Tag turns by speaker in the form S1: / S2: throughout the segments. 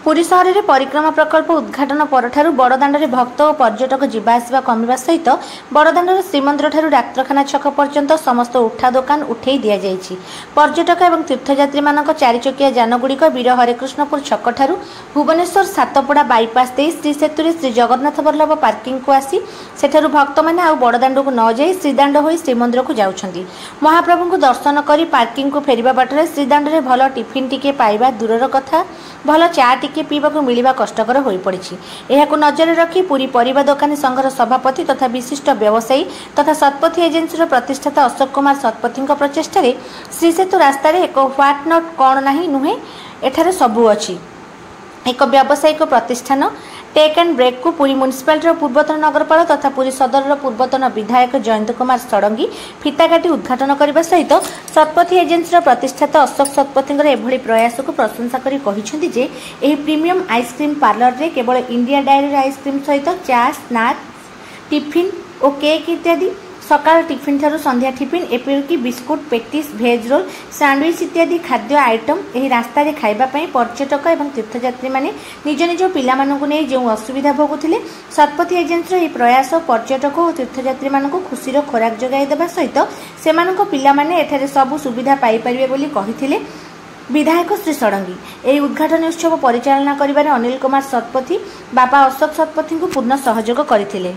S1: पुरी सहर में परिक्रमा प्रकल्प उद्घाटन परठारु बड़दाण्डे भक्त और पर्यटक जावासवा कमिबा सहित बड़दाण्डर श्रीमंदिर ठारू डाक्तरखाना छक पर्यंत समस्त उठा दोकान उठे दि जाइछि। पर्यटक और तीर्थयात्री मानक चारिचकिया जानगुड़िक वीर हरेकृष्णपुर छक ठारू भुवनेश्वर सातपड़ा बाईपास दे श्री सेतु श्री जगन्नाथ वल्लभ पार्किंग को आसी सेठारु भक्त मैंने आउ बड़दाण्ड को न जाई श्रीदाण्ड हो श्रीमंदिर को जाउछंती। महाप्रभु को दर्शन करी पार्किंग को फेरिबा बाटरे श्रीदाण्ड रे भल टिफिन टिके पाइबा दूरर कथा भल चा टिके पीवाक मिलवा कष्टकर हो पड़ी। यह नजर रखी पुरी परिवा दोकानी संघर सभापति तथा विशिष्ट व्यवसायी तथा सतपथी एजेन्सी प्रतिष्ठाता अशोक कुमार सतपथी प्रचेषा श्री सेतु रास्त एक ह्वाट नट कौन ना नुहे एठारे सबू अच्छी एक व्यावसायिक प्रतिष्ठान टेक एंड ब्रेक को पुरी म्युनिसिपालिटी पूर्वतन नगरपाल तथा पुरी सदर पूर्वतन विधायक जयंत कुमार षडंगी फिताकाटी उद्घाटन करने सहित सतपथी एजेन्सी प्रतिष्ठाता अशोक सतपथी एभली प्रयास को प्रशंसा करी कहिसेंति जे एही प्रीमियम आइसक्रीम पार्लर रे केवल इंडिया डायरी आइसक्रीम सहित चा स्नाक्स टिफिन और केक इत्यादि सकाल टिफिन ठारू संध्या टिफिन एपरिकी बिस्कुट पेटिस भेज रोल सैंडविच इत्यादि खाद्य आइटम एही रास्ता रे खाइबा पई पर्यटक एवं तीर्थयात्री माने निज निज पिला मानकु नै जो असुविधा भोगुथिले सतपथी एजेन्सी एही प्रयास पर्यटक और तीर्थयात्री मानकु खुशीर खोराक जगाई देबा सहित सेमानक पिला माने एठारे सब सुविधा पाई परिबे बोली कहिथिले विधायक श्री षडंगी। एही उद्घाटन उत्सव परिचालना करिबारे अनिल कुमार सतपथी बापा अशोक सतपथी को पूर्ण सहयोग करथिले।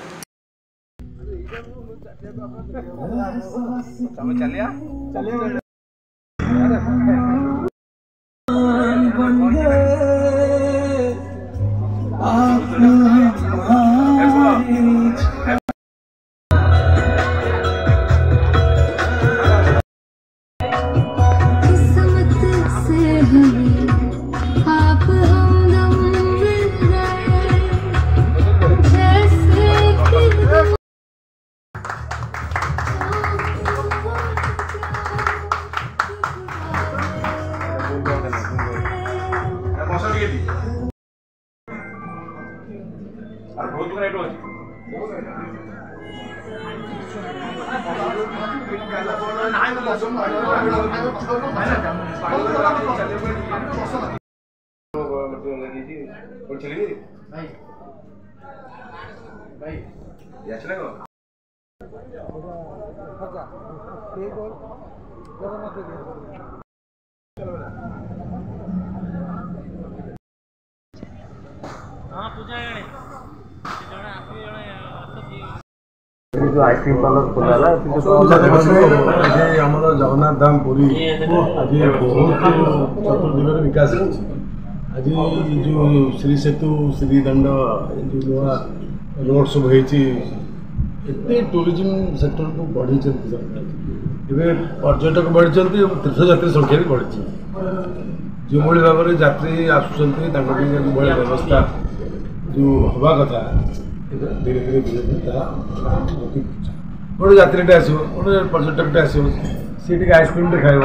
S2: जो आइसक्रीम पार्लर खोला
S3: जगन्नाथ धाम पुरी आज बहुत चतुर्दिग विकास आज जो श्री सेतु श्रीदंड जो नुआ रोड सब होते टूरिज्म सेक्टर को बढ़ी पर्यटक बढ़ी तीर्थयात्री संख्या भी बढ़ी जो भाव में यात्री आसुँच व्यवस्था जो हवा कथा धीरे धीरे धीरे धीरे गोटे यात्रीटे आस गोटे पर्यटकटे आस सी आइसक्रीम खाइब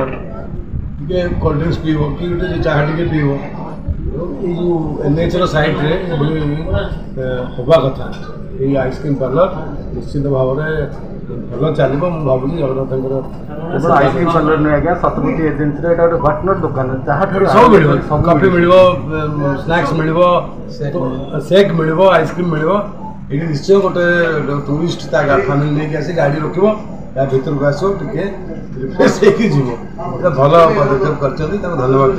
S3: टे कोल्ड ड्रिंक्स पीब कि गोटे चाह टे पीब जो एनएचर सैड्रे हवा कथा ये आइसक्रीम पार्लर निश्चित भाव में भल चलो भावी जगन्नाथ
S2: आइसक्रीम पार्लर नहीं आज्ञा सतपथी एजेन्सी गोटे ह्वाटनट दुकान जहाँ
S3: सब मिल कॉफी मिल स्नैक्स मिल शेक मिल आइसक्रीम मिल ये निश्चय गोटे टूरिस्ट फैमिली लेकिन आसी गाड़ी रखिब या भर को आसो टे रिफ्रेश हो भल पदक्षेप कर धन्यवाद।